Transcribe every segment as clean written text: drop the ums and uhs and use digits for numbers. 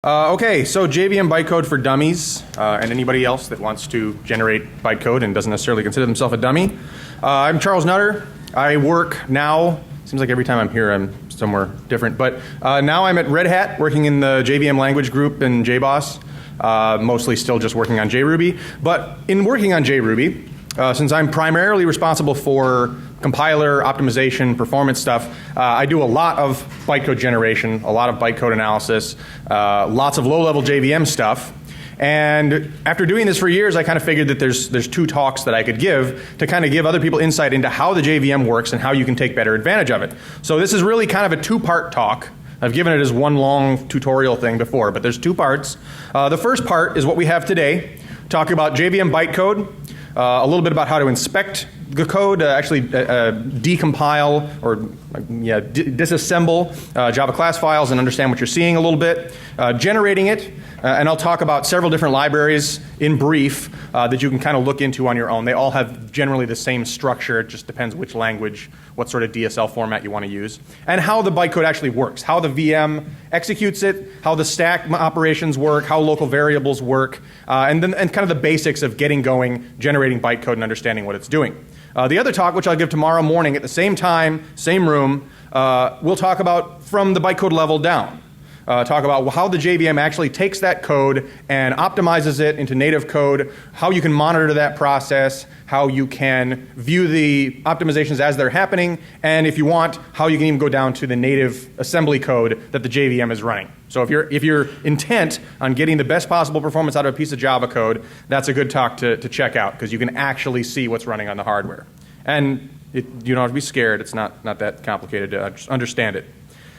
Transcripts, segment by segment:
Okay, so JVM Bytecode for Dummies, and anybody else that wants to generate bytecode and doesn't necessarily consider themselves a dummy. I'm Charles Nutter. I work now, seems like every time I'm here I'm somewhere different, but now I'm at Red Hat working in the JVM language group in JBoss, mostly still just working on JRuby. But in working on JRuby, since I'm primarily responsible for compiler, optimization, performance stuff, I do a lot of bytecode generation, a lot of bytecode analysis, lots of low-level JVM stuff. And after doing this for years, I kind of figured that there's two talks that I could give to kind of give other people insight into how the JVM works and how you can take better advantage of it. So this is really kind of a two-part talk. I've given it as one long tutorial thing before, but there's two parts. The first part is what we have today, talking about JVM bytecode, a little bit about how to inspect the code, actually decompile or disassemble Java class files and understand what you're seeing a little bit, generating it, and I'll talk about several different libraries in brief that you can kind of look into on your own. They all have generally the same structure. It just depends which language, what sort of DSL format you want to use, and how the bytecode actually works, how the VM executes it, how the stack operations work, how local variables work, and kind of the basics of getting going, generating bytecode, and understanding what it's doing. The other talk, which I'll give tomorrow morning at the same time, same room, we'll talk about from the bytecode level down. Talk about how the JVM actually takes that code and optimizes it into native code, how you can monitor that process, how you can view the optimizations as they're happening, and if you want, how you can even go down to the native assembly code that the JVM is running. So if you're intent on getting the best possible performance out of a piece of Java code, that's a good talk to check out because you can actually see what's running on the hardware. And you don't have to be scared. It's not that complicated to understand it.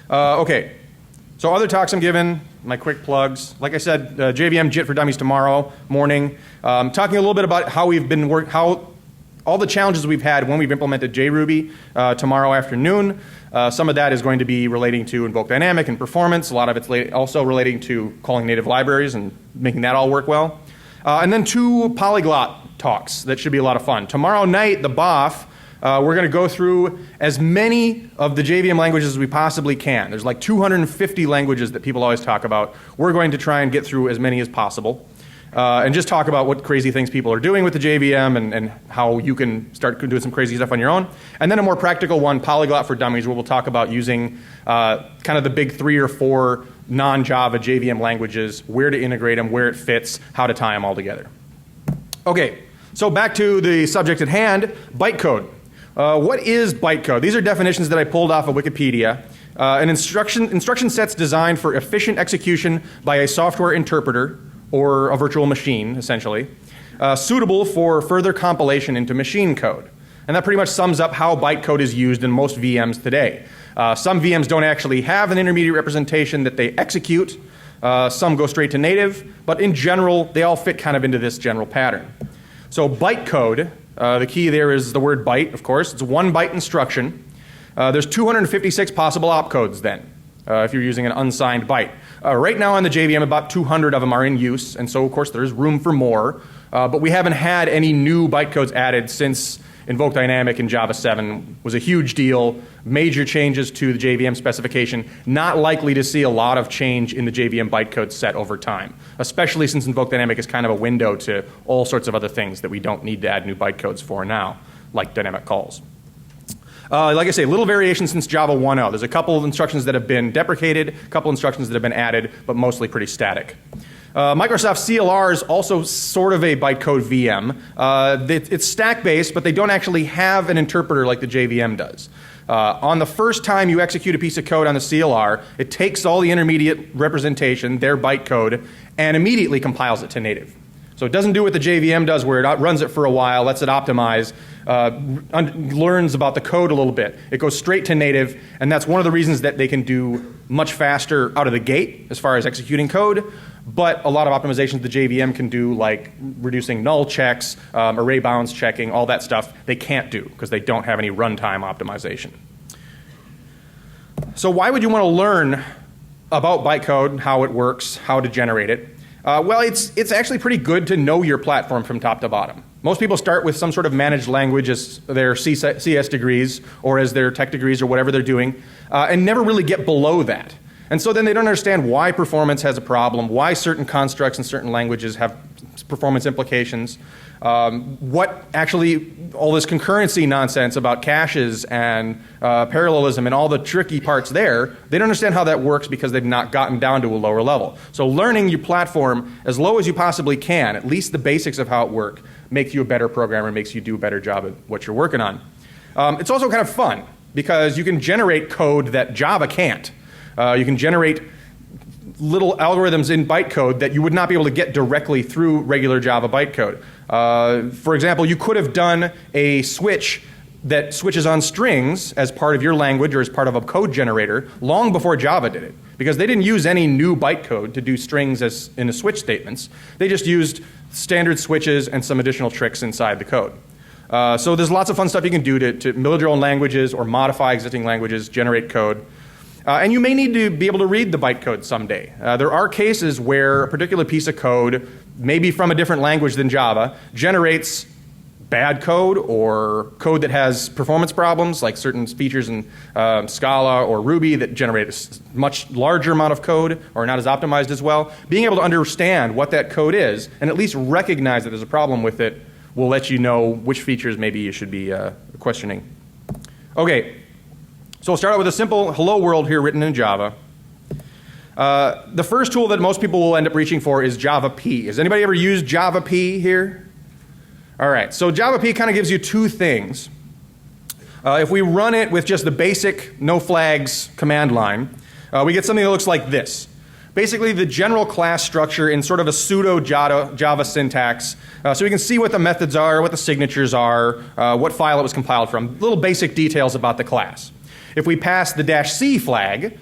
Okay. So other talks I'm giving, my quick plugs. Like I said, JVM JIT for Dummies tomorrow morning. Talking a little bit about how we've been how all the challenges we've had when we've implemented JRuby tomorrow afternoon. Some of that is going to be relating to invokedynamic and performance. A lot of it's also relating to calling native libraries and making that all work well. And then two polyglot talks that should be a lot of fun. Tomorrow night, the BOF, we're going to go through as many of the JVM languages as we possibly can. There's like 250 languages that people always talk about. We're going to try and get through as many as possible. And just talk about what crazy things people are doing with the JVM and how you can start doing some crazy stuff on your own. And then a more practical one, Polyglot for Dummies, where we'll talk about using kind of the big 3 or 4 non-Java JVM languages, where to integrate them, where it fits, how to tie them all together. Okay, so back to the subject at hand, bytecode. What is bytecode? These are definitions that I pulled off of Wikipedia. An instruction sets designed for efficient execution by a software interpreter, or a virtual machine, essentially, suitable for further compilation into machine code. And that pretty much sums up how bytecode is used in most VMs today. Some VMs don't actually have an intermediate representation that they execute. Some go straight to native, but in general, they all fit kind of into this general pattern. So bytecode, the key there is the word byte, of course. It's a 1 byte instruction. There's 256 possible opcodes then, if you're using an unsigned byte. Right now on the JVM, about 200 of them are in use, and so of course there's room for more. But we haven't had any new bytecodes added since invokedynamic in Java 7 was a huge deal. Major changes to the JVM specification. Not likely to see a lot of change in the JVM bytecode set over time, especially since invokedynamic is kind of a window to all sorts of other things that we don't need to add new bytecodes for now, like dynamic calls. Like I say, little variation since Java 1.0. There's a couple of instructions that have been deprecated, a couple instructions that have been added, but mostly pretty static. Microsoft CLR is also sort of a bytecode VM. It's stack-based, but they don't actually have an interpreter like the JVM does. On the first time you execute a piece of code on the CLR, it takes all the intermediate representation, their bytecode, and immediately compiles it to native. So it doesn't do what the JVM does where it runs it for a while, lets it optimize, learns about the code a little bit. It goes straight to native, and that's one of the reasons that they can do much faster out of the gate as far as executing code. But a lot of optimizations the JVM can do, like reducing null checks, array bounds checking, all that stuff, they can't do because they don't have any runtime optimization. So why would you want to learn about bytecode, how it works, how to generate it? Well, it's actually pretty good to know your platform from top to bottom. Most people start with some sort of managed language as their CS degrees or as their tech degrees or whatever they're doing, and never really get below that. And so then they don't understand why performance has a problem, why certain constructs in certain languages have performance implications, what actually all this concurrency nonsense about caches and parallelism and all the tricky parts there, they don't understand how that works because they've not gotten down to a lower level. So learning your platform as low as you possibly can, at least the basics of how it works, makes you a better programmer, makes you do a better job at what you're working on. It's also kind of fun because you can generate code that Java can't. You can generate little algorithms in bytecode that you would not be able to get directly through regular Java bytecode. For example, you could have done a switch that switches on strings as part of your language or as part of a code generator long before Java did it, because they didn't use any new bytecode to do strings as in the switch statements. They just used standard switches and some additional tricks inside the code. So there's lots of fun stuff you can do to build your own languages or modify existing languages, generate code. And you may need to be able to read the bytecode someday. There are cases where a particular piece of code, maybe from a different language than Java, generates bad code or code that has performance problems, like certain features in Scala or Ruby that generate a much larger amount of code or not as optimized as well. Being able to understand what that code is and at least recognize that there's a problem with it will let you know which features maybe you should be questioning. Okay. So we'll start out with a simple hello world here written in Java. The first tool that most people will end up reaching for is JavaP. Has anybody ever used JavaP here? All right, so JavaP kind of gives you two things. If we run it with just the basic no flags command line, we get something that looks like this. Basically the general class structure in sort of a pseudo Java syntax, so we can see what the methods are, what the signatures are, what file it was compiled from, little basic details about the class. If we pass the -c flag,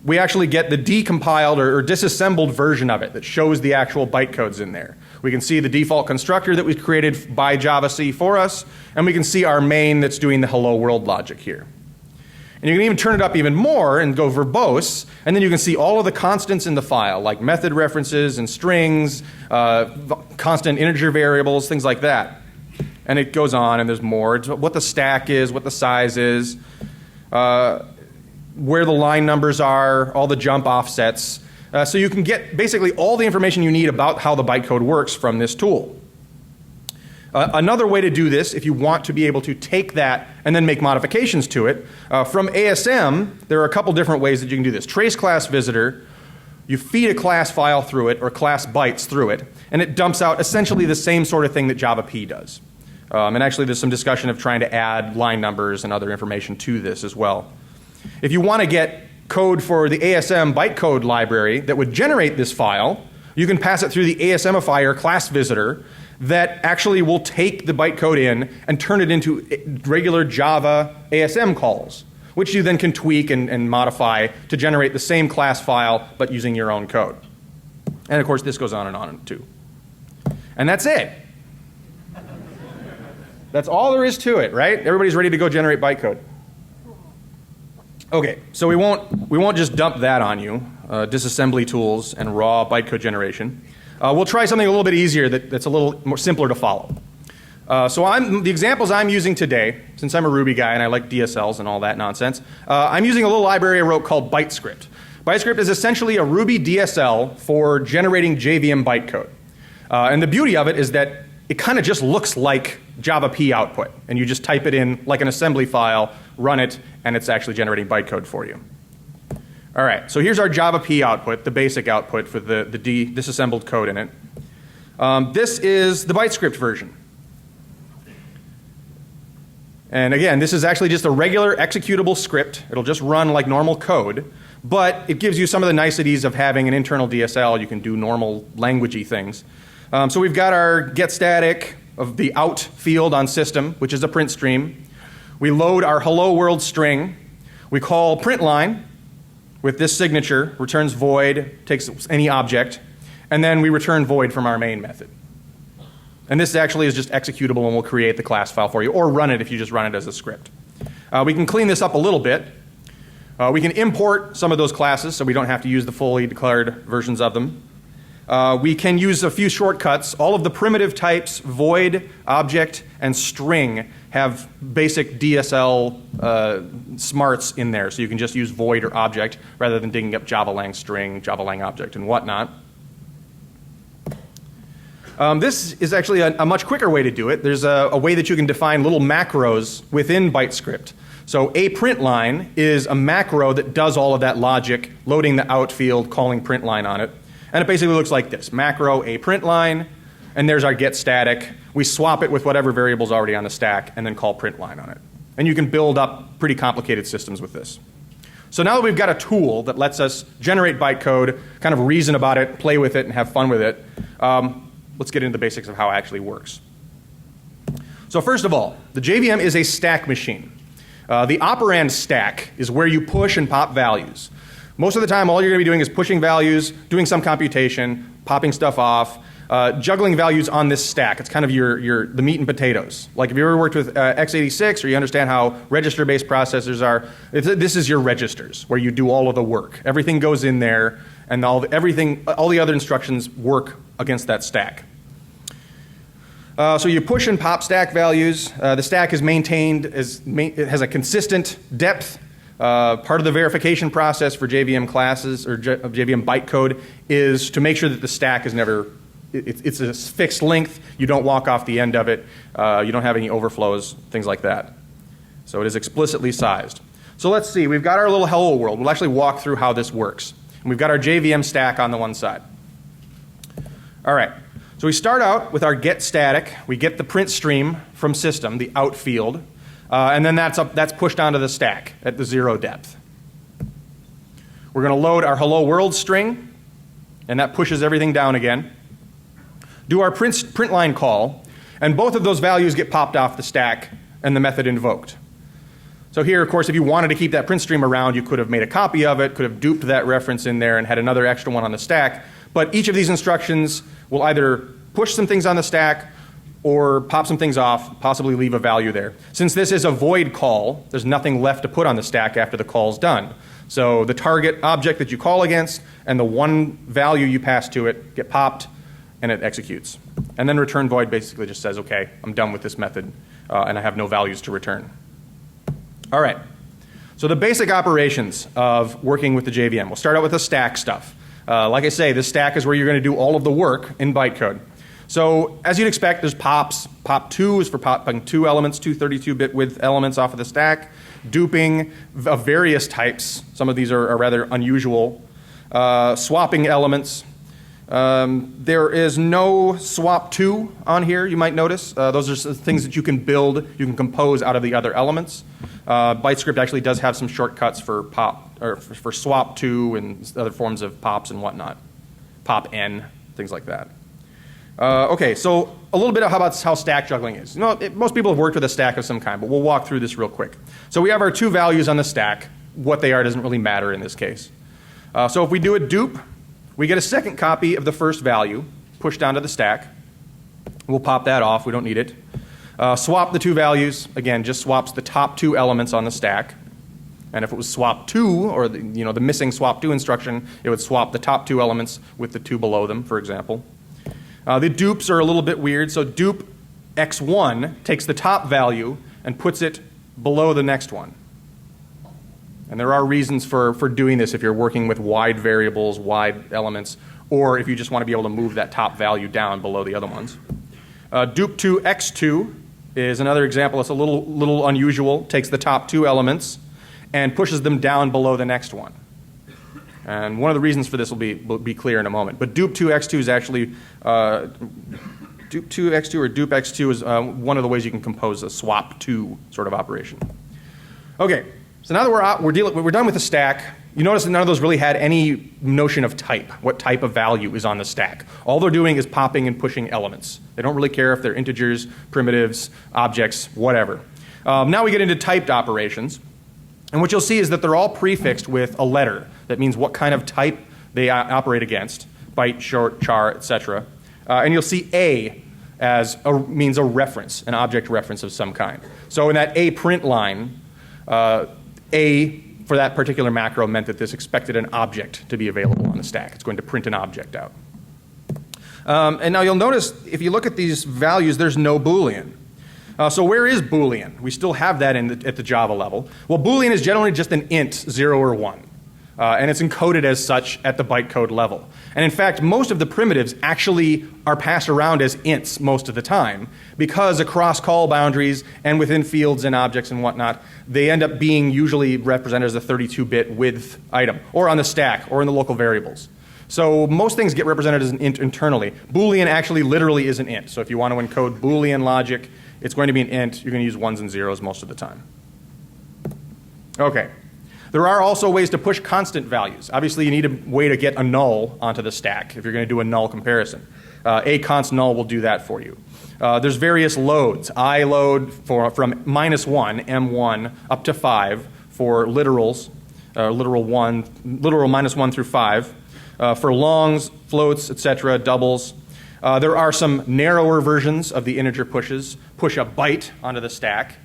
we actually get the decompiled or disassembled version of it that shows the actual bytecodes in there. We can see the default constructor that was created by JavaC for us, and we can see our main that's doing the hello world logic here. And you can even turn it up even more and go verbose, and then you can see all of the constants in the file, like method references and strings, constant integer variables, things like that. And it goes on, and there's more. It's what the stack is, what the size is, where the line numbers are, all the jump offsets. So you can get basically all the information you need about how the bytecode works from this tool. Another way to do this, if you want to be able to take that and then make modifications to it, from ASM, there are a couple different ways that you can do this. TraceClass Visitor, you feed a class file through it, or class bytes through it, and it dumps out essentially the same sort of thing that JavaP does. And actually there's some discussion of trying to add line numbers and other information to this as well. If you want to get code for the ASM Bytecode library that would generate this file, you can pass it through the ASMifier class visitor that actually will take the bytecode in and turn it into regular Java ASM calls, which you then can tweak and modify to generate the same class file but using your own code. And of course this goes on too. And that's it. That's all there is to it, right? Everybody's ready to go generate bytecode. Okay, so we won't just dump that on you, disassembly tools and raw bytecode generation. We'll try something a little bit easier that's a little more simpler to follow. So the examples I'm using today, since I'm a Ruby guy and I like DSLs and all that nonsense, I'm using a little library I wrote called BiteScript. BiteScript is essentially a Ruby DSL for generating JVM bytecode. And the beauty of it is that it kind of just looks like JavaP output, and you just type it in like an assembly file, run it, and it's actually generating bytecode for you. All right, so here's our JavaP output, the basic output for the disassembled code in it. This is the BiteScript version. And again, this is actually just a regular executable script. It'll just run like normal code, but it gives you some of the niceties of having an internal DSL. You can do normal languagey things. So we've got our get static of the out field on system, which is a print stream. We load our hello world string. We call print line with this signature, returns void, takes any object, and then we return void from our main method. And this actually is just executable and will create the class file for you, or run it if you just run it as a script. We can clean this up a little bit. We can import some of those classes so we don't have to use the fully declared versions of them. we can use a few shortcuts. All of the primitive types, void, object, and string, have basic DSL smarts in there. So you can just use void or object rather than digging up javalang string, javalang object, and whatnot. This is actually a much quicker way to do it. There's a way that you can define little macros within BiteScript. So a print line is a macro that does all of that logic, loading the out field, calling print line on it. And it basically looks like this: macro a print line, and there's our get static. We swap it with whatever variable's already on the stack and then call print line on it. And you can build up pretty complicated systems with this. So now that we've got a tool that lets us generate bytecode, kind of reason about it, play with it, and have fun with it, let's get into the basics of how it actually works. So first of all, the JVM is a stack machine. The operand stack is where you push and pop values. Most of the time, all you're going to be doing is pushing values, doing some computation, popping stuff off, juggling values on this stack. It's kind of the meat and potatoes. Like if you ever worked with x86 or you understand how register-based processors are, this is your registers where you do all of the work. Everything goes in there, and all the other instructions work against that stack. So you push and pop stack values. The stack is maintained it has a consistent depth. Part of the verification process for JVM classes or JVM bytecode is to make sure that the stack is never, it's a fixed length. You don't walk off the end of it. You don't have any overflows, things like that. So it is explicitly sized. So let's see. We've got our little hello world. We'll actually walk through how this works. And we've got our JVM stack on the one side. All right. So we start out with our get static. We get the print stream from system, the out field. And then that's pushed onto the stack at the 0 depth. We're going to load our hello world string, and that pushes everything down again. Do our print line call, and both of those values get popped off the stack and the method invoked. So here, of course, if you wanted to keep that print stream around, you could have made a copy of it, could have duped that reference in there and had another extra one on the stack. But each of these instructions will either push some things on the stack or pop some things off, possibly leave a value there. Since this is a void call, there's nothing left to put on the stack after the call's done. So the target object that you call against and the one value you pass to it get popped and it executes. And then return void basically just says, okay, I'm done with this method and I have no values to return. All right. So the basic operations of working with the JVM. We'll start out with the stack stuff. Like I say, this stack is where you're going to do all of the work in bytecode. So as you'd expect, there's pops. Pop 2 is for popping 2 elements, 2 32-bit width elements off of the stack. Duping of various types. Some of these are rather unusual. Swapping elements. There is no swap 2 on here, you might notice. Those are things that you can build, you can compose out of the other elements. BiteScript actually does have some shortcuts for pop, or for swap 2 and other forms of pops and whatnot. Pop n, things like that. Okay, so a little bit about how stack juggling is. You know, most people have worked with a stack of some kind, but we'll walk through this real quick. So we have our 2 values on the stack. What they are doesn't really matter in this case. So if we do a dupe, we get a second copy of the first value pushed onto the stack. We'll pop that off. We don't need it. Swap the 2 values. Again, just swaps the top 2 elements on the stack. And if it was swap 2, or the missing swap 2 instruction, it would swap the top 2 elements with the 2 below them, for example. The dupes are a little bit weird. So dupe x1 takes the top value and puts it below the next one. And there are reasons for doing this if you're working with wide variables, wide elements, or if you just want to be able to move that top value down below the other ones. Dupe to x2 is another example that's a little unusual. Takes the top 2 elements and pushes them down below the next one. And one of the reasons for this will be clear in a moment. But dupe to x2 is actually dupe to x2 or dupe x2 is one of the ways you can compose a swap 2 sort of operation. Okay, so now that we're done with the stack, you notice that none of those really had any notion of type, what type of value is on the stack. All they're doing is popping and pushing elements. They don't really care if they're integers, primitives, objects, whatever. Now we get into typed operations. And what you'll see is that they're all prefixed with a letter. That means what kind of type they operate against, byte, short, char, etc. And you'll see A means a reference, an object reference of some kind. So in that A print line, A for that particular macro meant that this expected an object to be available on the stack. It's going to print an object out. And now you'll notice if you look at these values, there's no Boolean. So where is Boolean? We still have that at the Java level. Well, Boolean is generally just an int, 0 or 1. And it's encoded as such at the bytecode level. And in fact, most of the primitives actually are passed around as ints most of the time, because across call boundaries and within fields and objects and whatnot, they end up being usually represented as a 32-bit width item, or on the stack, or in the local variables. So most things get represented as an int internally. Boolean actually literally is an int. So if you want to encode Boolean logic, it's going to be an int. You're going to use ones and zeros most of the time. Okay. There are also ways to push constant values. Obviously, you need a way to get a null onto the stack if you're going to do a null comparison. A const null will do that for you. There's various loads. I load from -1, M1, up to 5 for literals, literal -1 through 5. For longs, floats, etc., doubles. There are some narrower versions of the integer pushes. Push a byte onto the stack.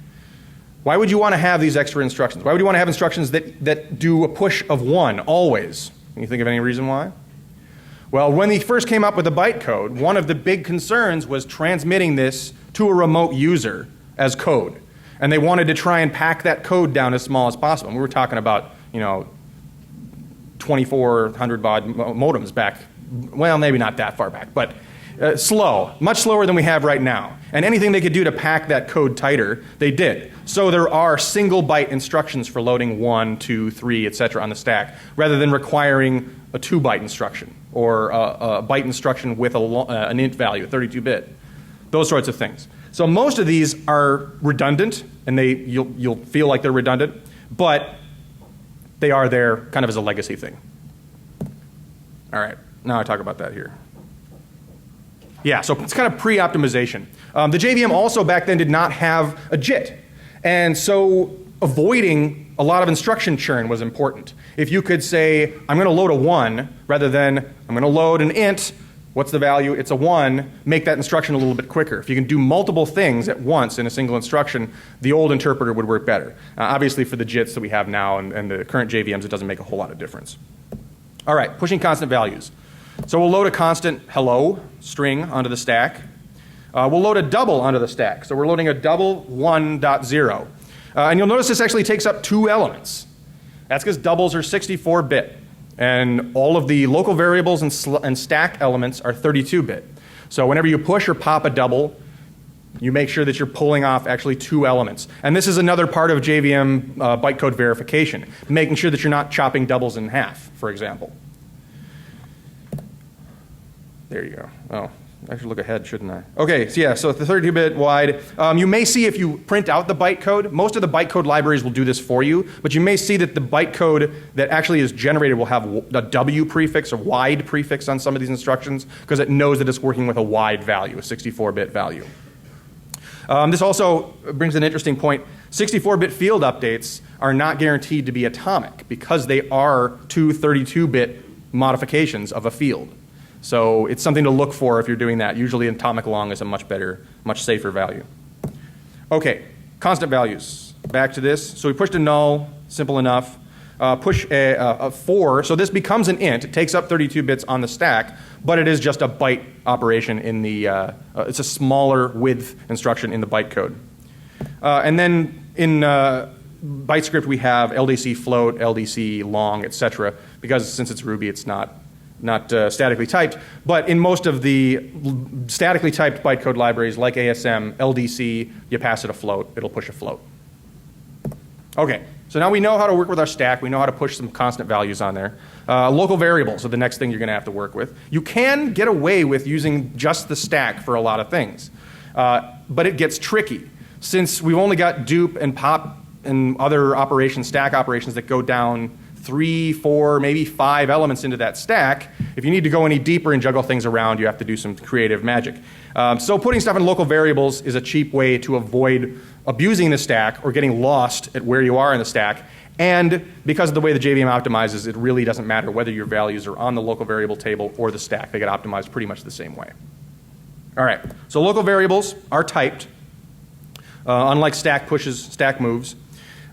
Why would you want to have these extra instructions? Why would you want to have instructions that do a push of 1 always? Can you think of any reason why? Well, when they first came up with the bytecode, one of the big concerns was transmitting this to a remote user as code. And they wanted to try and pack that code down as small as possible. And we were talking about, 2400 baud modems back, well, maybe not that far back, but slow, much slower than we have right now. And anything they could do to pack that code tighter, they did. So there are single byte instructions for loading 1, 2, 3, etc. on the stack, rather than requiring a 2-byte instruction or a byte instruction with an int value, 32-bit. Those sorts of things. So most of these are redundant, and you'll feel like they're redundant, but they are there kind of as a legacy thing. All right, now I talk about that here. Yeah, so it's kind of pre-optimization. The JVM also back then did not have a JIT. And so avoiding a lot of instruction churn was important. If you could say, I'm going to load a 1, rather than I'm going to load an int, what's the value? It's a 1, make that instruction a little bit quicker. If you can do multiple things at once in a single instruction, the old interpreter would work better. Obviously for the JITs that we have now and the current JVMs, it doesn't make a whole lot of difference. All right, pushing constant values. So we'll load a constant hello string onto the stack. We'll load a double onto the stack. So we're loading a double 1.0. And you'll notice this actually takes up 2 elements. That's because doubles are 64-bit. And all of the local variables and stack elements are 32-bit. So whenever you push or pop a double, you make sure that you're pulling off actually 2 elements. And this is another part of JVM bytecode verification, making sure that you're not chopping doubles in half, for example. There you go. Oh, I should look ahead, shouldn't I? Okay, so yeah, so the 32-bit wide. You may see if you print out the bytecode, most of the bytecode libraries will do this for you, but you may see that the bytecode that actually is generated will have a W prefix or wide prefix on some of these instructions because it knows that it's working with a wide value, a 64-bit value. This also brings an interesting point. 64-bit field updates are not guaranteed to be atomic because they are 2 32-bit modifications of a field. So it's something to look for if you're doing that. Usually atomic long is a much better, much safer value. Okay, constant values. Back to this. So we pushed a null, simple enough. Push a 4, so this becomes an int. It takes up 32 bits on the stack, but it is just a byte operation in the, it's a smaller width instruction in the bytecode. And then in BiteScript we have LDC float, LDC long, etc. Because since it's Ruby, it's not statically typed, but in most of the statically typed bytecode libraries like ASM, LDC, you pass it a float, it'll push a float. Okay, so now we know how to work with our stack, we know how to push some constant values on there. Local variables are the next thing you're going to have to work with. You can get away with using just the stack for a lot of things, but it gets tricky. Since we've only got dupe and pop and other operations, stack operations that go down 3, 4, maybe 5 elements into that stack. If you need to go any deeper and juggle things around, you have to do some creative magic. So putting stuff in local variables is a cheap way to avoid abusing the stack or getting lost at where you are in the stack. And because of the way the JVM optimizes, it really doesn't matter whether your values are on the local variable table or the stack. They get optimized pretty much the same way. All right, so local variables are typed, unlike stack pushes, stack moves.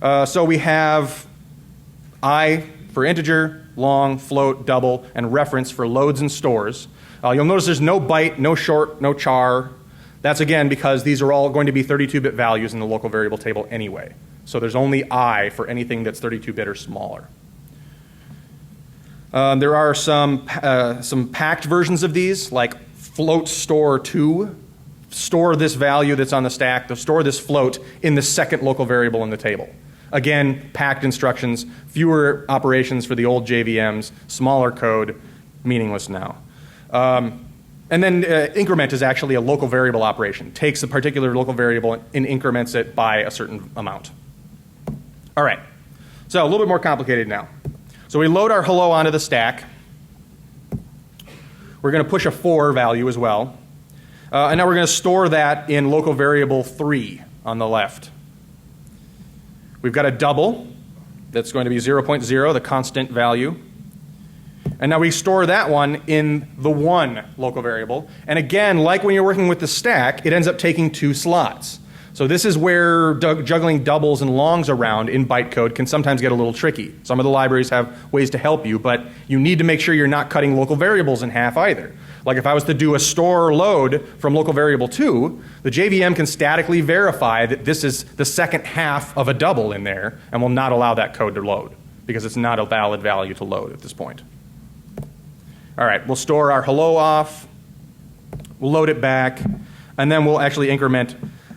So we have I for integer, long, float, double, and reference for loads and stores. You'll notice there's no byte, no short, no char. That's again because these are all going to be 32-bit values in the local variable table anyway. So there's only I for anything that's 32-bit or smaller. There are some packed versions of these, like float store 2. Store this value that's on the stack, to store this float in the second local variable in the table. Again, packed instructions, fewer operations for the old JVMs, smaller code, meaningless now. And then increment is actually a local variable operation. Takes a particular local variable and increments it by a certain amount. All right, so a little bit more complicated now. So we load our hello onto the stack. We're going to push a 4 value as well. And now we're going to store that in local variable 3 on the left. We've got a double that's going to be 0.0, the constant value. And now we store that one in the 1 local variable. And again, like when you're working with the stack, it ends up taking 2 slots. So this is where juggling doubles and longs around in bytecode can sometimes get a little tricky. Some of the libraries have ways to help you, but you need to make sure you're not cutting local variables in half either. Like if I was to do a store load from local variable 2, the JVM can statically verify that this is the second half of a double in there and will not allow that code to load because it's not a valid value to load at this point. All right, we'll store our hello off, we'll load it back, and then we'll actually increment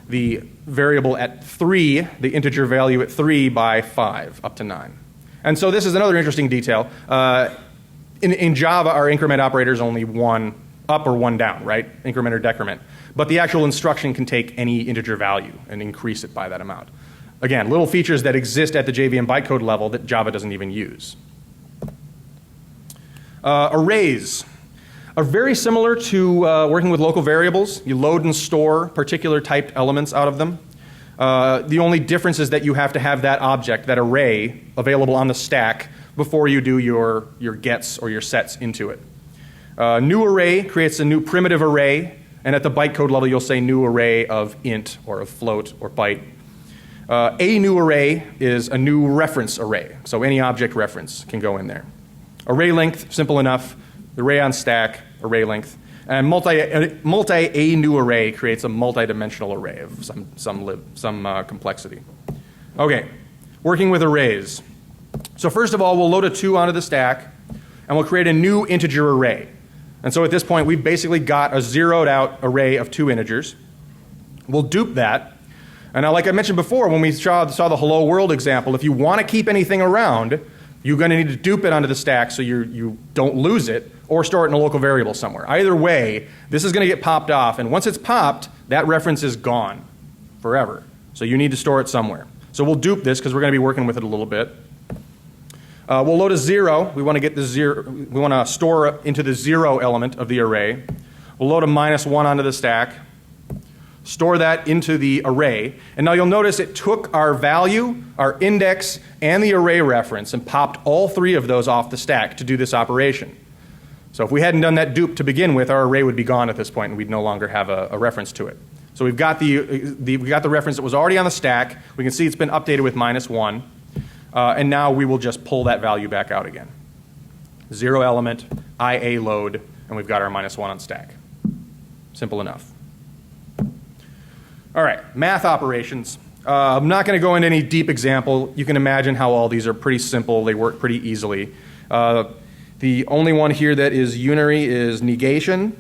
the variable at 3, the integer value at 3 by 5 up to 9. And so this is another interesting detail. In Java, our increment operator is only 1 up or 1 down, right? Increment or decrement. But the actual instruction can take any integer value and increase it by that amount. Again, little features that exist at the JVM bytecode level that Java doesn't even use. Arrays are very similar to working with local variables. You load and store particular typed elements out of them. The only difference is that you have to have that object, that array, available on the stack before you do your gets or your sets into it. New array creates a new primitive array, and at the bytecode level you'll say new array of int or of float or byte. A new array is a new reference array, so any object reference can go in there. Array length, simple enough. Array on stack, array length. And multi-A new array creates a multi-dimensional array of some complexity. Okay, working with arrays. So first of all, we'll load a 2 onto the stack, and we'll create a new integer array. And so at this point, we've basically got a zeroed out array of 2 integers. We'll dupe that. And now, like I mentioned before, when we saw the hello world example, if you want to keep anything around, you're going to need to dupe it onto the stack so you don't lose it, or store it in a local variable somewhere. Either way, this is going to get popped off, and once it's popped, that reference is gone forever. So you need to store it somewhere. So we'll dupe this because we're going to be working with it a little bit. We'll load a 0. We want to get the 0. We want to store into the 0 element of the array. We'll load a -1 onto the stack. Store that into the array. And now you'll notice it took our value, our index, and the array reference and popped all 3 of those off the stack to do this operation. So if we hadn't done that dupe to begin with, our array would be gone at this point and we'd no longer have a reference to it. So we've got the reference that was already on the stack. We can see it's been updated with -1. And now we will just pull that value back out again. 0 element, IA load, and we've got our -1 on stack. Simple enough. All right, math operations. I'm not going to go into any deep example. You can imagine how all these are pretty simple. They work pretty easily. The only one here that is unary is negation.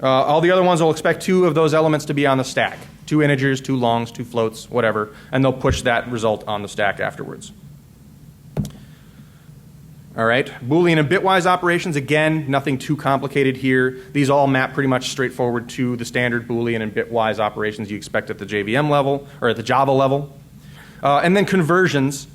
All the other ones will expect 2 of those elements to be on the stack. 2 integers, 2 longs, 2 floats, whatever, and they'll push that result on the stack afterwards. All right, Boolean and Bitwise operations, again, nothing too complicated here. These all map pretty much straightforward to the standard Boolean and Bitwise operations you expect at the JVM level, or at the Java level. And then conversions.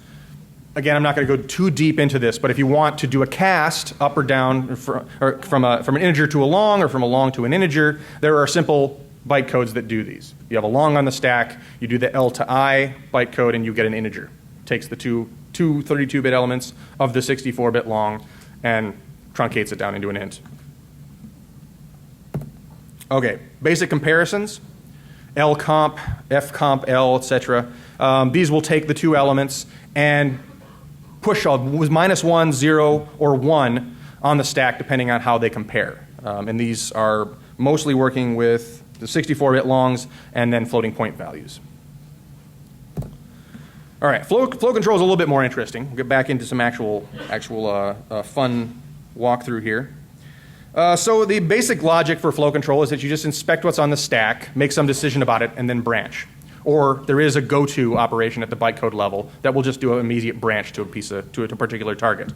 Again, I'm not going to go too deep into this, but if you want to do a cast up or down from an integer to a long or from a long to an integer, there are simple bytecodes that do these. You have a long on the stack, you do the L to I bytecode, and you get an integer. It takes the two 32-bit elements of the 64-bit long and truncates it down into an int. Okay, basic comparisons. L-comp, F-comp, L, etc. These will take the 2 elements and push with -1, 0, or 1 on the stack depending on how they compare. And these are mostly working with the 64-bit longs and then floating point values. All right, flow control is a little bit more interesting. We'll get back into some actual fun walkthrough here. So the basic logic for flow control is that you just inspect what's on the stack, make some decision about it, and then branch. Or there is a go-to operation at the bytecode level that will just do an immediate branch to a particular target.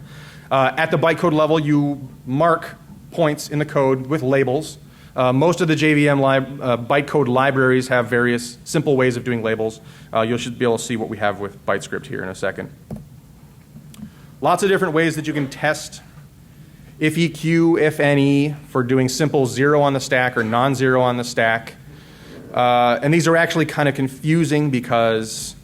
At the bytecode level, you mark points in the code with labels. Most of the JVM bytecode libraries have various simple ways of doing labels. You should be able to see what we have with BiteScript here in a second. Lots of different ways that you can test if EQ, if any, for doing simple 0 on the stack or non-zero on the stack. And these are actually kind of confusing because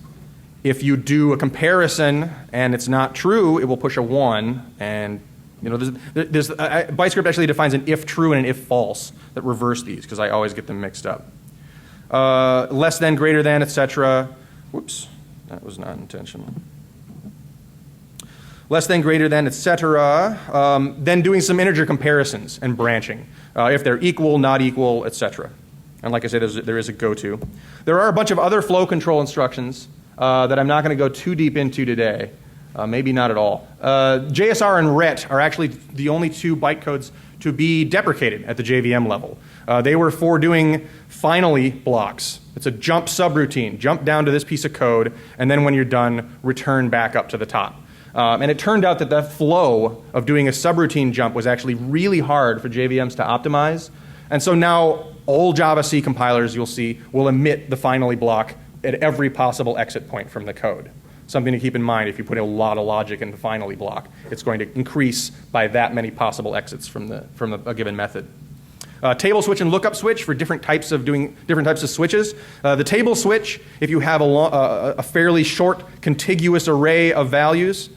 if you do a comparison and it's not true, it will push a 1. And BiteScript actually defines an if true and an if false that reverse these because I always get them mixed up. Less than, greater than, etc. Whoops, that was not intentional. Less than, greater than, etc. Then doing some integer comparisons and branching. If they're equal, not equal, etc. And like I said, there is a go-to. There are a bunch of other flow control instructions that I'm not going to go too deep into today. Maybe not at all. JSR and RET are actually the only two bytecodes to be deprecated at the JVM level. They were for doing finally blocks. It's a jump subroutine. Jump down to this piece of code, and then when you're done, return back up to the top. And it turned out that the flow of doing a subroutine jump was actually really hard for JVMs to optimize. And so now all Java C compilers you'll see will emit the finally block at every possible exit point from the code. Something to keep in mind if you put a lot of logic in the finally block. It's going to increase by that many possible exits from a given method. Table switch and lookup switch for different types of switches. The table switch, if you have a fairly short contiguous array of values,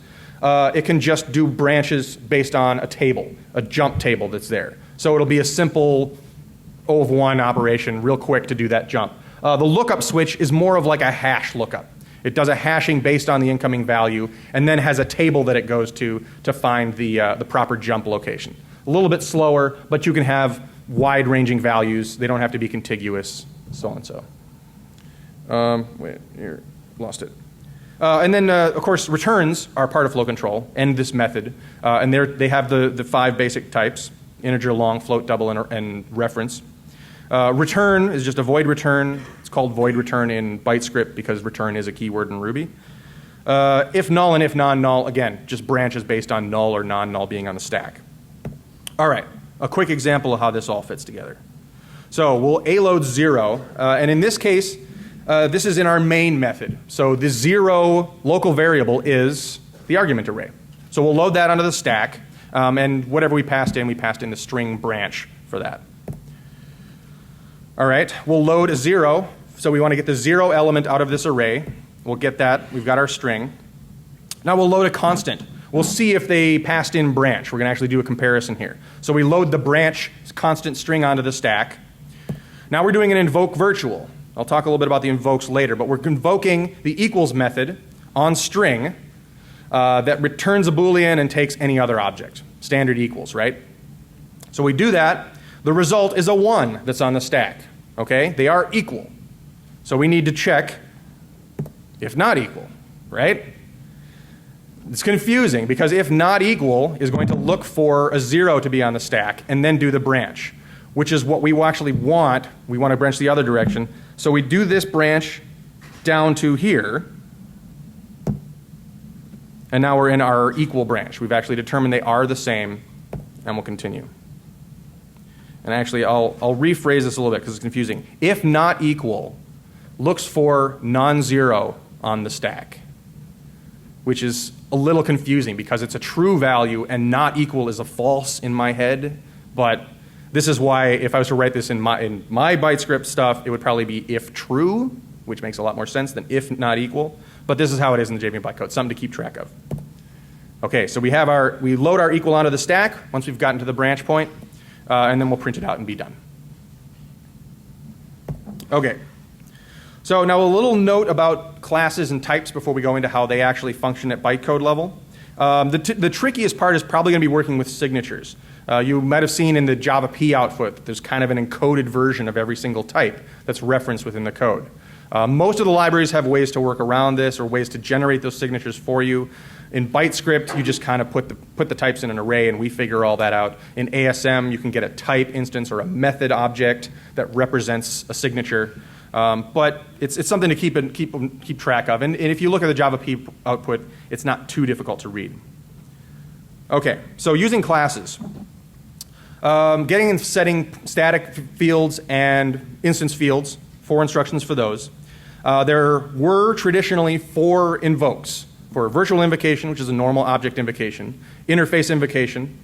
it can just do branches based on a table, a jump table that's there. So it'll be a simple O of 1 operation, real quick to do that jump. The lookup switch is more of like a hash lookup. It does a hashing based on the incoming value and then has a table that it goes to find the proper jump location. A little bit slower, but you can have wide-ranging values. They don't have to be contiguous, so and so. Wait, here, lost it. And then, of course, returns are part of flow control and this method. And they have the 5 basic types: integer, long, float, double, and reference. Return is just a void return. It's called void return in BiteScript because return is a keyword in Ruby. If null and if non-null, again, just branches based on null or non-null being on the stack. All right, a quick example of how this all fits together. So we'll A load 0, and in this case, this is in our main method. So the 0 local variable is the argument array. So we'll load that onto the stack, and whatever we passed in the string branch for that. All right, we'll load a 0. So we want to get the 0 element out of this array. We'll get that. We've got our string. Now we'll load a constant. We'll see if they passed in branch. We're going to actually do a comparison here. So we load the branch constant string onto the stack. Now we're doing an invoke virtual. I'll talk a little bit about the invokes later, but we're invoking the equals method on string that returns a Boolean and takes any other object. Standard equals, right? So we do that. The result is a 1 that's on the stack. Okay? They are equal. So we need to check if not equal, right? It's confusing because if not equal is going to look for a 0 to be on the stack and then do the branch, which is what we actually want. We want to branch the other direction. So we do this branch down to here, and now we're in our equal branch. We've actually determined they are the same, and we'll continue. And actually, I'll rephrase this a little bit because it's confusing. If not equal looks for non-zero on the stack, which is a little confusing because it's a true value and not equal is a false in my head. But this is why if I was to write this in my BiteScript stuff, it would probably be if true, which makes a lot more sense than if not equal. But this is how it is in the JVM bytecode, something to keep track of. Okay, so we load our equal onto the stack once we've gotten to the branch point, and then we'll print it out and be done. Okay. So now a little note about classes and types before we go into how they actually function at bytecode level. The trickiest part is probably going to be working with signatures. You might have seen in the javap output that there's kind of an encoded version of every single type that's referenced within the code. Most of the libraries have ways to work around this or ways to generate those signatures for you. In BiteScript, you just kind of put the types in an array and we figure all that out. In ASM, you can get a type instance or a method object that represents a signature. But it's something to keep track of. And if you look at the javap output, it's not too difficult to read. Okay, so using classes. Getting and setting static fields and instance fields, 4 instructions for those. There were traditionally 4 invokes for virtual invocation, which is a normal object invocation, interface invocation,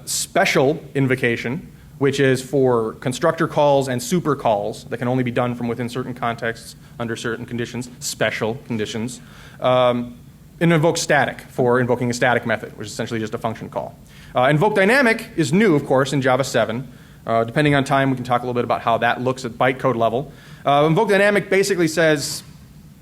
special invocation, which is for constructor calls and super calls that can only be done from within certain contexts under certain conditions, special conditions. And invoke static for invoking a static method, which is essentially just a function call. Invoke dynamic is new, of course, in Java 7. Depending on time, we can talk a little bit about how that looks at bytecode level. Invoke dynamic basically says,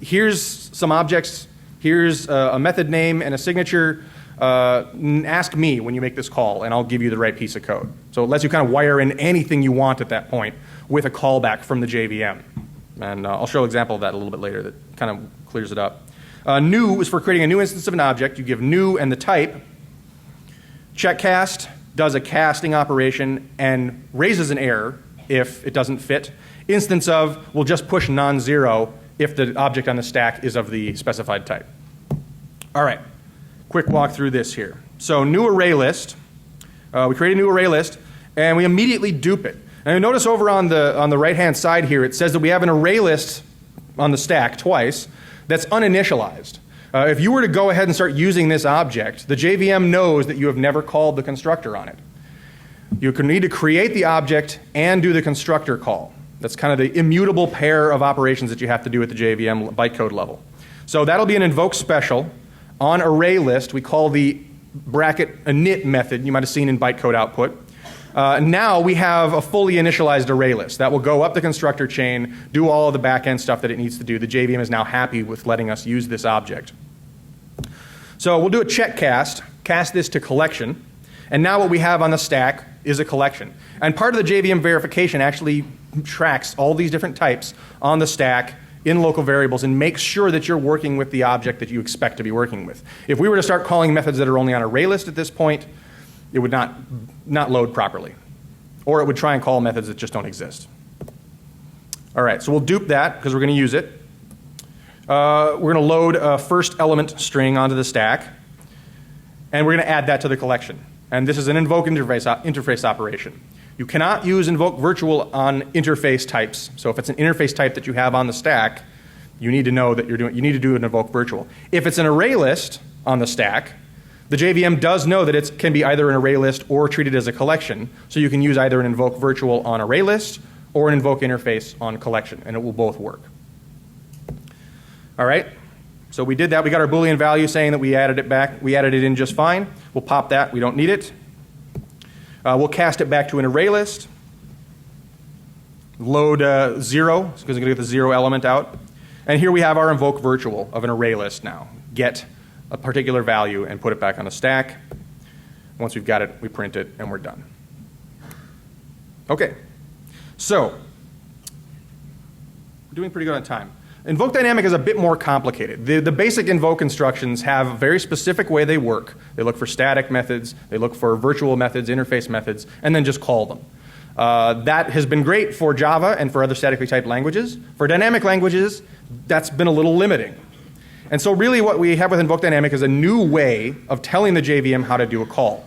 here's some objects, here's a method name and a signature. Ask me when you make this call, and I'll give you the right piece of code. So it lets you kind of wire in anything you want at that point with a callback from the JVM. And I'll show an example of that a little bit later that kind of clears it up. New is for creating a new instance of an object. You give new and the type. Checkcast does a casting operation and raises an error if it doesn't fit. Instance of will just push non-zero if the object on the stack is of the specified type. All right, quick walk through this here. So new array list. We create a new array list and we immediately dupe it. And you notice over on the right-hand side here, it says that we have an array list on the stack twice that's uninitialized. If you were to go ahead and start using this object, the JVM knows that you have never called the constructor on it. You need to create the object and do the constructor call. That's kind of the immutable pair of operations that you have to do at the JVM bytecode level. So that'll be an invoke special. On array list, we call the bracket init method you might have seen in bytecode output. Now we have a fully initialized array list that will go up the constructor chain, do all of the back-end stuff that it needs to do. The JVM is now happy with letting us use this object. So we'll do a check cast this to collection, and now what we have on the stack is a collection. And part of the JVM verification actually tracks all these different types on the stack in local variables and makes sure that you're working with the object that you expect to be working with. If we were to start calling methods that are only on array list at this point, it would not load properly. Or it would try and call methods that just don't exist. All right, so we'll dupe that because we're going to use it. We're going to load a first element string onto the stack. And we're going to add that to the collection. And this is an invoke interface operation. You cannot use invoke virtual on interface types. So if it's an interface type that you have on the stack, you need to know that you need to do an invoke virtual. If it's an array list on the stack, the JVM does know that it can be either an array list or treated as a collection. So you can use either an invoke virtual on array list or an invoke interface on collection, and it will both work. All right, so we did that. We got our Boolean value saying that we added it back. We added it in just fine. We'll pop that. We don't need it. We'll cast it back to an array list. Load 0, because we're going to get the 0 element out. And here we have our invoke virtual of an array list now. Get a particular value and put it back on the stack. Once we've got it, we print it, and we're done. Okay, so we're doing pretty good on time. Invoke dynamic is a bit more complicated. The basic invoke instructions have a very specific way they work. They look for static methods, they look for virtual methods, interface methods, and then just call them. That has been great for Java and for other statically typed languages. For dynamic languages, that's been a little limiting. And so really what we have with invoke dynamic is a new way of telling the JVM how to do a call.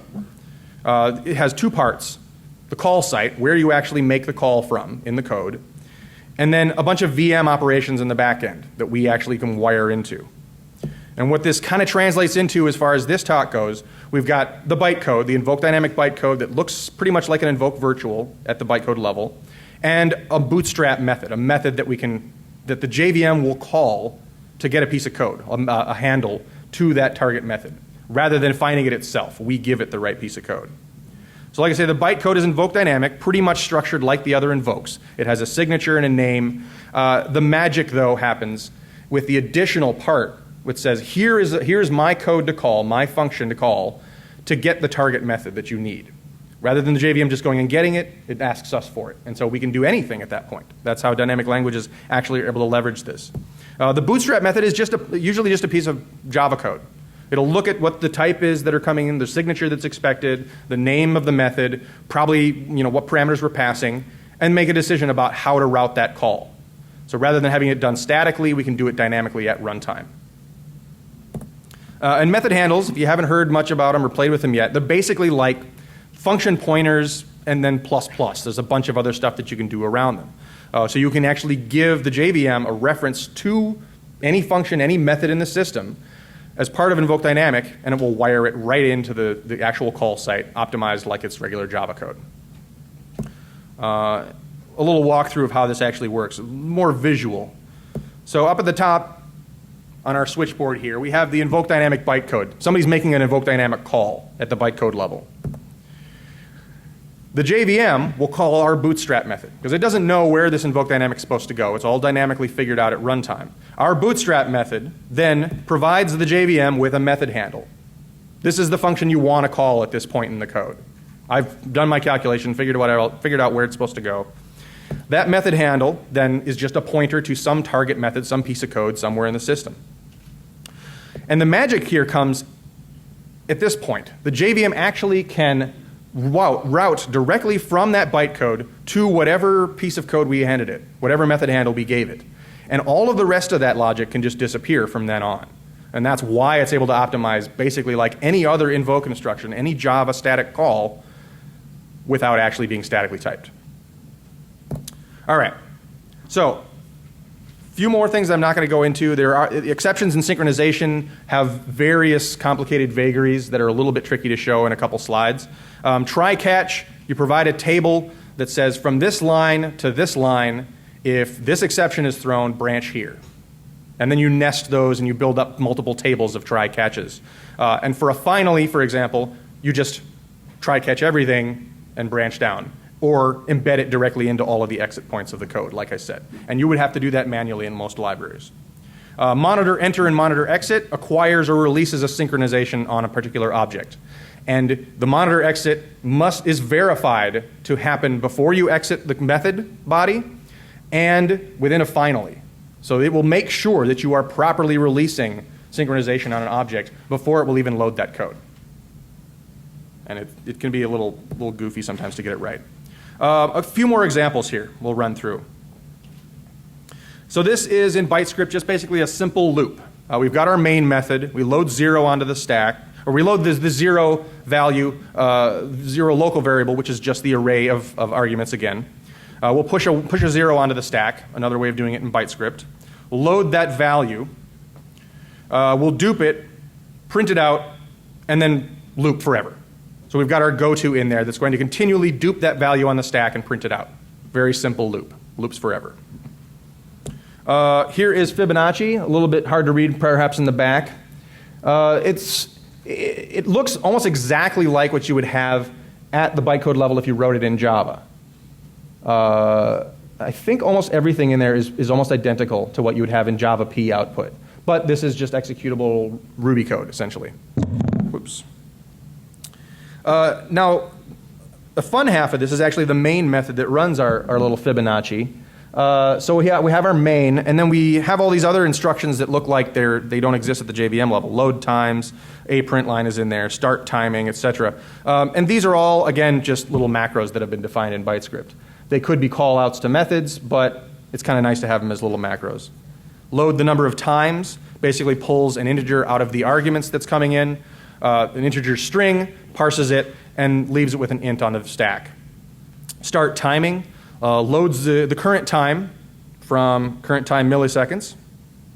It has 2 parts. The call site, where you actually make the call from in the code, and then a bunch of VM operations in the back end that we actually can wire into. And what this kind of translates into as far as this talk goes, we've got the bytecode, the invoke dynamic bytecode that looks pretty much like an invoke virtual at the bytecode level, and a bootstrap method, a method that the JVM will call to get a piece of code, a handle to that target method. Rather than finding it itself, we give it the right piece of code. So like I say, the bytecode is invoke dynamic, pretty much structured like the other invokes. It has a signature and a name. The magic, though, happens with the additional part which says, here's my code to call, my function to call, to get the target method that you need. Rather than the JVM just going and getting it, it asks us for it. And so we can do anything at that point. That's how dynamic languages actually are able to leverage this. The Bootstrap method is usually just a piece of Java code. It'll look at what the type is that are coming in, the signature that's expected, the name of the method, probably what parameters we're passing, and make a decision about how to route that call. So rather than having it done statically, we can do it dynamically at runtime. And method handles, if you haven't heard much about them or played with them yet, they're basically like function pointers and then plus plus. There's a bunch of other stuff that you can do around them. So you can actually give the JVM a reference to any function, any method in the system as part of invokedynamic, and it will wire it right into the actual call site, optimized like it's regular Java code. A little walkthrough of how this actually works, more visual. So up at the top on our switchboard here, we have the invokedynamic bytecode. Somebody's making an invokedynamic call at the bytecode level. The JVM will call our Bootstrap method because it doesn't know where this invokedynamic is supposed to go. It's all dynamically figured out at runtime. Our Bootstrap method then provides the JVM with a method handle. This is the function you want to call at this point in the code. I've done my calculation, figured out where it's supposed to go. That method handle then is just a pointer to some target method, some piece of code somewhere in the system. And the magic here comes at this point. The JVM actually can route directly from that bytecode to whatever piece of code we handed it, whatever method handle we gave it. And all of the rest of that logic can just disappear from then on. And that's why it's able to optimize basically like any other invoke instruction, any Java static call, without actually being statically typed. All right. So a few more things I'm not going to go into. There are exceptions in synchronization have various complicated vagaries that are a little bit tricky to show in a couple slides. Try catch, you provide a table that says from this line to this line, if this exception is thrown, branch here. And then you nest those and you build up multiple tables of try catches. And for a finally, for example, you just try catch everything and branch down, or embed it directly into all of the exit points of the code, like I said. And you would have to do that manually in most libraries. Monitor enter and monitor exit acquires or releases a synchronization on a particular object. And the monitor exit is verified to happen before you exit the method body and within a finally. So it will make sure that you are properly releasing synchronization on an object before it will even load that code. And it can be a little goofy sometimes to get it right. A few more examples here we'll run through. So this is in BiteScript just basically a simple loop. We've got our main method. We load 0 onto the stack. Or we load the 0 value, 0 local variable, which is just the array of arguments again. We'll push a 0 onto the stack, another way of doing it in BiteScript. We'll load that value. We'll dupe it, print it out, and then loop forever. So we've got our goto in there that's going to continually dupe that value on the stack and print it out. Very simple loop. Loops forever. Here is Fibonacci, a little bit hard to read perhaps in the back. It looks almost exactly like what you would have at the bytecode level if you wrote it in Java. I think almost everything in there is almost identical to what you would have in Java P output. But this is just executable Ruby code, essentially. Whoops. Now, the fun half of this is actually the main method that runs our little Fibonacci. So we have our main, and then we have all these other instructions that look like they don't exist at the JVM level. Load times, a print line is in there, start timing, etc. And these are all, again, just little macros that have been defined in BiteScript. They could be callouts to methods, but it's kind of nice to have them as little macros. Load the number of times basically pulls an integer out of the arguments that's coming in, an integer string, parses it, and leaves it with an int on the stack. Start timing. Loads the current time from current time milliseconds,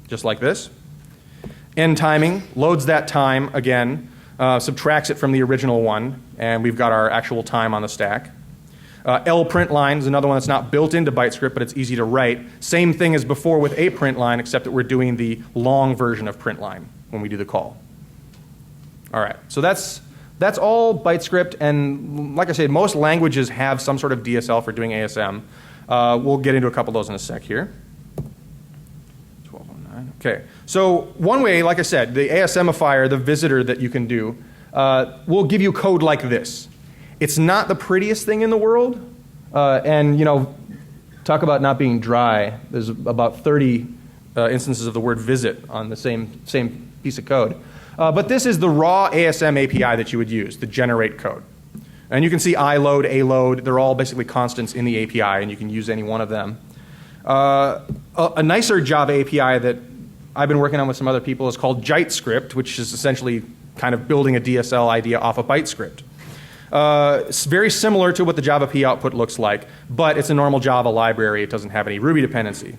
just like this. End timing loads that time again, subtracts it from the original one, and we've got our actual time on the stack. L print line is another one that's not built into BiteScript, but it's easy to write. Same thing as before with a print line, except that we're doing the long version of print line when we do the call. All right, so that's all BiteScript, and like I said, most languages have some sort of DSL for doing ASM. We'll get into a couple of those in a sec here. 1209. Okay, so one way, like I said, the ASMifier, the visitor that you can do, will give you code like this. It's not the prettiest thing in the world, and talk about not being dry. There's about 30 instances of the word visit on the same piece of code. But this is the raw ASM API that you would use to generate code. And you can see iload, aload, they're all basically constants in the API, and you can use any one of them. A nicer Java API that I've been working on with some other people is called JiteScript, which is essentially kind of building a DSL idea off of BiteScript. It's very similar to what the Java P output looks like, but it's a normal Java library. It doesn't have any Ruby dependency.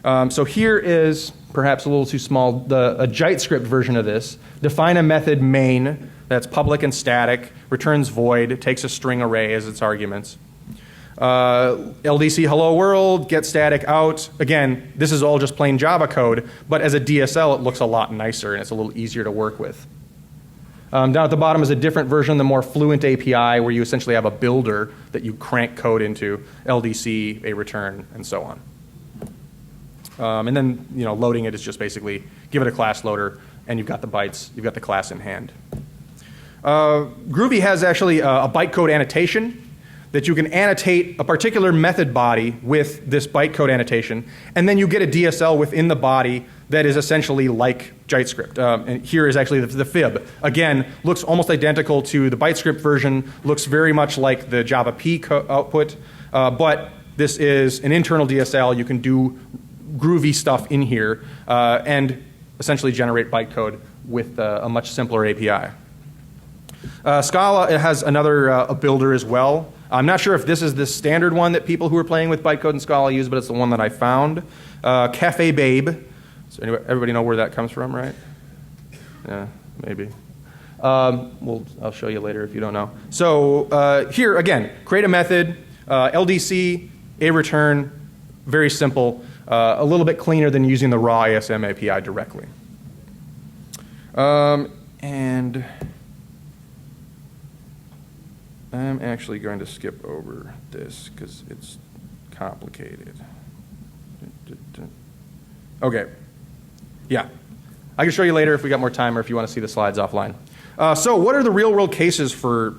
So here is, perhaps a little too small, a JiteScript version of this. Define a method main that's public and static, returns void, takes a string array as its arguments. LDC hello world, get static out. Again, this is all just plain Java code, but as a DSL it looks a lot nicer and it's a little easier to work with. Down at the bottom is a different version, the more fluent API, where you essentially have a builder that you crank code into, LDC, a return, and so on. And then loading it is just basically give it a class loader, and you've got the bytes, you've got the class in hand. Groovy has actually a bytecode annotation that you can annotate a particular method body with this bytecode annotation, and then you get a DSL within the body that is essentially like JiteScript. And here is actually the fib. Again, looks almost identical to the BiteScript version, looks very much like the Java P output, but this is an internal DSL. You can do Groovy stuff in here and essentially generate bytecode with a much simpler API. Scala, it has another a builder as well. I'm not sure if this is the standard one that people who are playing with bytecode and Scala use, but it's the one that I found. Cafebabe. So everybody know where that comes from, right? Yeah, maybe. I'll show you later if you don't know. So here, again, create a method, LDC, a return, very simple, a little bit cleaner than using the raw ASM API directly. And I'm actually going to skip over this because it's complicated. Okay. Yeah. I can show you later if we got more time or if you want to see the slides offline. So what are the real world cases for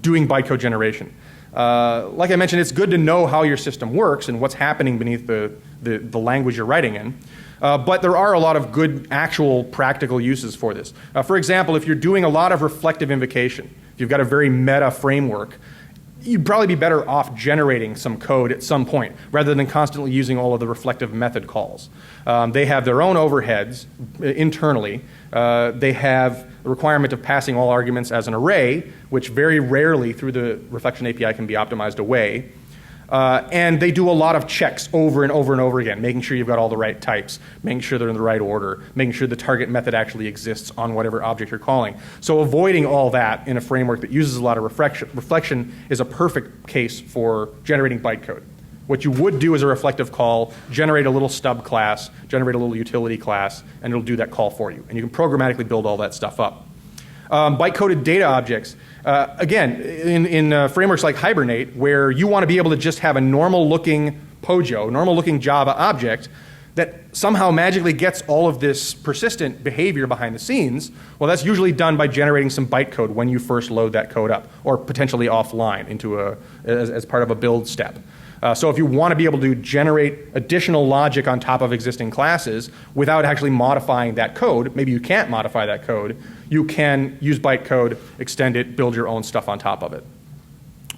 doing bytecode generation? Like I mentioned, it's good to know how your system works and what's happening beneath the language you're writing in. But there are a lot of good actual practical uses for this. For example, if you're doing a lot of reflective invocation, if you've got a very meta framework, you'd probably be better off generating some code at some point rather than constantly using all of the reflective method calls. They have their own overheads internally. They have the requirement of passing all arguments as an array, which very rarely through the reflection API can be optimized away. And they do a lot of checks over and over and over again, making sure you've got all the right types, making sure they're in the right order, making sure the target method actually exists on whatever object you're calling. So avoiding all that in a framework that uses a lot of reflection is a perfect case for generating bytecode. What you would do is a reflective call, generate a little stub class, generate a little utility class, and it'll do that call for you. And you can programmatically build all that stuff up. Byte-coded data objects. Again, in frameworks like Hibernate, where you want to be able to just have a normal-looking POJO, normal-looking Java object that somehow magically gets all of this persistent behavior behind the scenes, well, that's usually done by generating some bytecode when you first load that code up, or potentially offline into as part of a build step. So if you want to be able to generate additional logic on top of existing classes without actually modifying that code, maybe you can't modify that code, you can use bytecode, extend it, build your own stuff on top of it.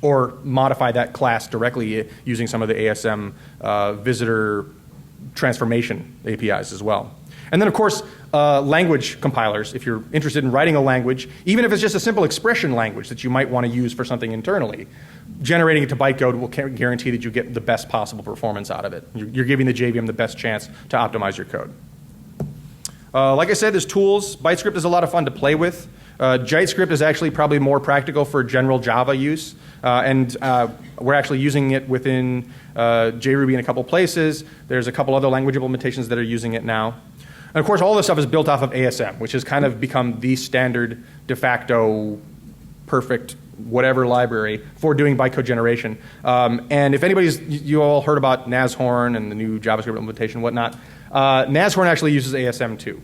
Or modify that class directly using some of the ASM Visitor transformation APIs as well. And then, of course, language compilers. If you're interested in writing a language, even if it's just a simple expression language that you might want to use for something internally, generating it to bytecode will guarantee that you get the best possible performance out of it. You're giving the JVM the best chance to optimize your code. Like I said, there's tools. BiteScript is a lot of fun to play with. JiteScript is actually probably more practical for general Java use. And we're actually using it within JRuby in a couple places. There's a couple other language implementations that are using it now. And of course, all this stuff is built off of ASM, which has kind of become the standard de facto perfect whatever library for doing bytecode generation. And if you all heard about Nashorn and the new JavaScript implementation and whatnot, Nashorn actually uses ASM too.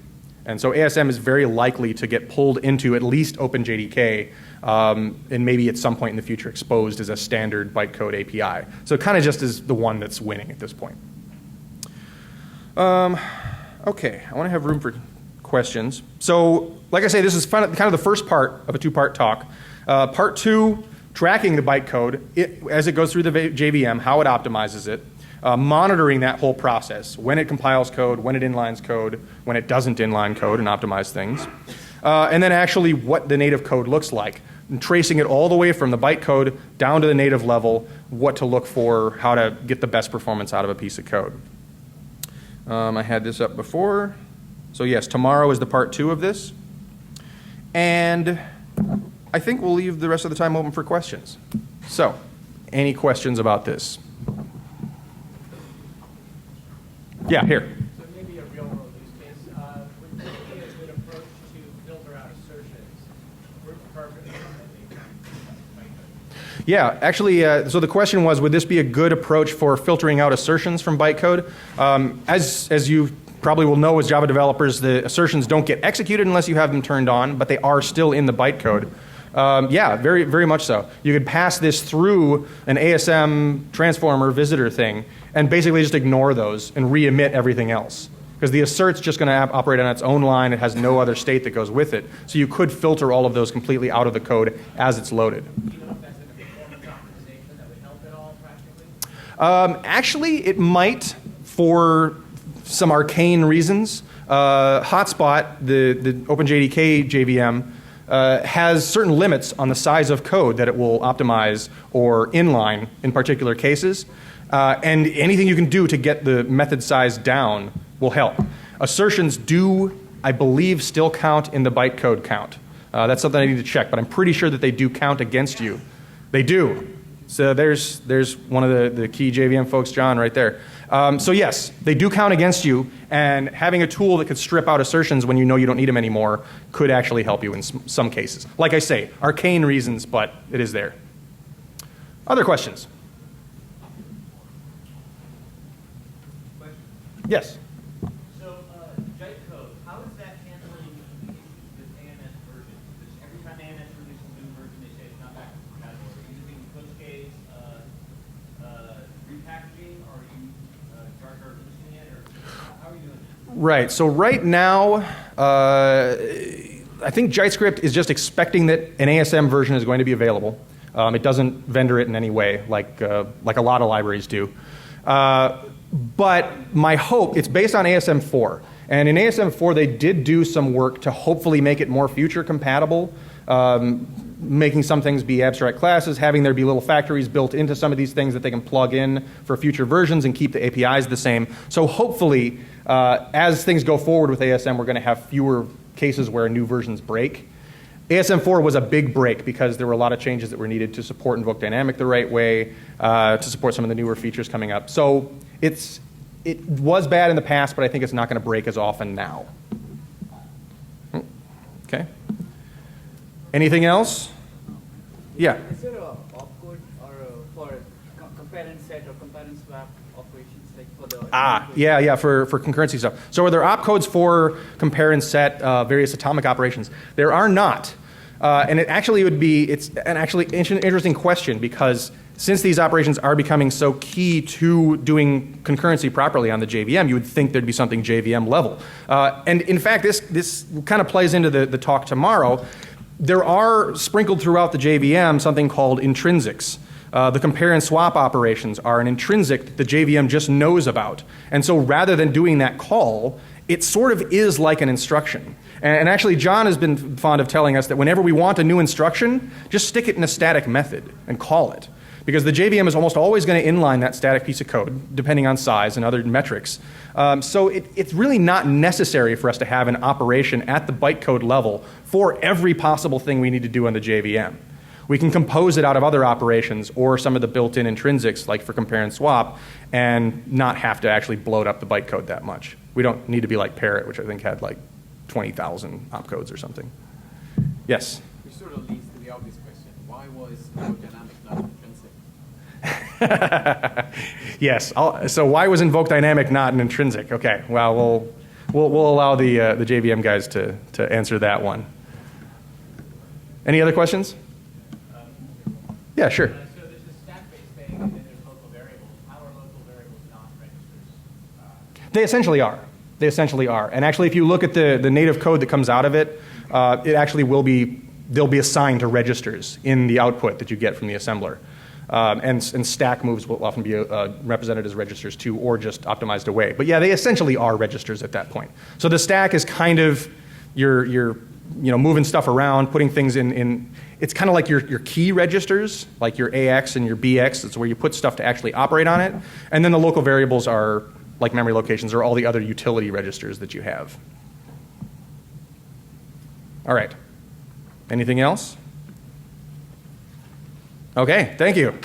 And so ASM is very likely to get pulled into at least OpenJDK, and maybe at some point in the future exposed as a standard bytecode API. So it kind of just is the one that's winning at this point. Okay, I want to have room for questions. So, like I say, this is kind of the first part of a two-part talk. Part two, tracking the bytecode as it goes through the JVM, how it optimizes it, monitoring that whole process, when it compiles code, when it inlines code, when it doesn't inline code and optimize things, and then actually what the native code looks like, and tracing it all the way from the bytecode down to the native level, what to look for, how to get the best performance out of a piece of code. I had this up before. So yes, tomorrow is the part two of this. And I think we'll leave the rest of the time open for questions. So, any questions about this? Yeah, here. So maybe a real world use case. Would this be a good approach to filter out assertions? Yeah, actually, so the question was, would this be a good approach for filtering out assertions from bytecode? As you probably will know as Java developers, the assertions don't get executed unless you have them turned on, but they are still in the bytecode. Yeah, very, very much so. You could pass this through an ASM transformer visitor thing and basically just ignore those and re-emit everything else. Because the assert's just going to operate on its own line. It has no other state that goes with it. So you could filter all of those completely out of the code as it's loaded. Do you know if that's a performance optimization that would help at all practically? Actually, it might for some arcane reasons. Hotspot, the OpenJDK JVM, has certain limits on the size of code that it will optimize or inline in particular cases. And anything you can do to get the method size down will help. Assertions do, I believe, still count in the bytecode count. That's something I need to check, but I'm pretty sure that they do count against you. They do. So there's one of the key JVM folks, John, right there. So yes, they do count against you, and having a tool that could strip out assertions when you know you don't need them anymore could actually help you in some cases. Like I say, arcane reasons, but it is there. Other questions? Yes? So, Bytecode, how is that handling the issues with AMS versions? Because every time AMS releases a new version, they say it's not back compatible. Are you using Postgres repackaging, or are you jar boosting it, or how are you doing that? Right. So right now, I think JiteScript is just expecting that an ASM version is going to be available. It doesn't vendor it in any way like a lot of libraries do. But my hope, it's based on ASM 4. And in ASM 4, they did do some work to hopefully make it more future compatible, making some things be abstract classes, having there be little factories built into some of these things that they can plug in for future versions and keep the APIs the same. So hopefully, as things go forward with ASM, we're going to have fewer cases where new versions break. ASM 4 was a big break because there were a lot of changes that were needed to support invokedynamic the right way, to support some of the newer features coming up. So it was bad in the past, but I think it's not going to break as often now. Okay. Anything else? Yeah. Is there a opcode or for compare and set or compare and swap operations like for the Yeah, for concurrency stuff. So are there opcodes for compare and set various atomic operations? There are not. And it's an actually interesting question because since these operations are becoming so key to doing concurrency properly on the JVM, you would think there'd be something JVM level. And in fact, this kind of plays into the talk tomorrow. There are sprinkled throughout the JVM something called intrinsics. The compare and swap operations are an intrinsic that the JVM just knows about. And so rather than doing that call, it sort of is like an instruction. And actually, John has been fond of telling us that whenever we want a new instruction, just stick it in a static method and call it. Because the JVM is almost always going to inline that static piece of code, depending on size and other metrics. So it's really not necessary for us to have an operation at the bytecode level for every possible thing we need to do on the JVM. We can compose it out of other operations or some of the built-in intrinsics, like for compare and swap, and not have to actually bloat up the bytecode that much. We don't need to be like Parrot, which I think had like 20,000 opcodes or something. Yes? Which sort of leads to the obvious question. Why was invokedynamic not intrinsic? Yes. So why was invokedynamic not an intrinsic? Okay. Well, we'll allow the JVM guys to answer that one. Any other questions? Yeah, sure. So there's a stack-based thing, and then there's local variables. How are local variables not registers? They essentially are. They essentially are. And actually, if you look at the native code that comes out of it, it actually they'll be assigned to registers in the output that you get from the assembler. And stack moves will often be represented as registers too, or just optimized away. But yeah, they essentially are registers at that point. So the stack is kind of your moving stuff around, putting things in. It's kind of like your key registers, like your AX and your BX. It's where you put stuff to actually operate on it. And then the local variables are like memory locations or all the other utility registers that you have. All right. Anything else? Okay, thank you.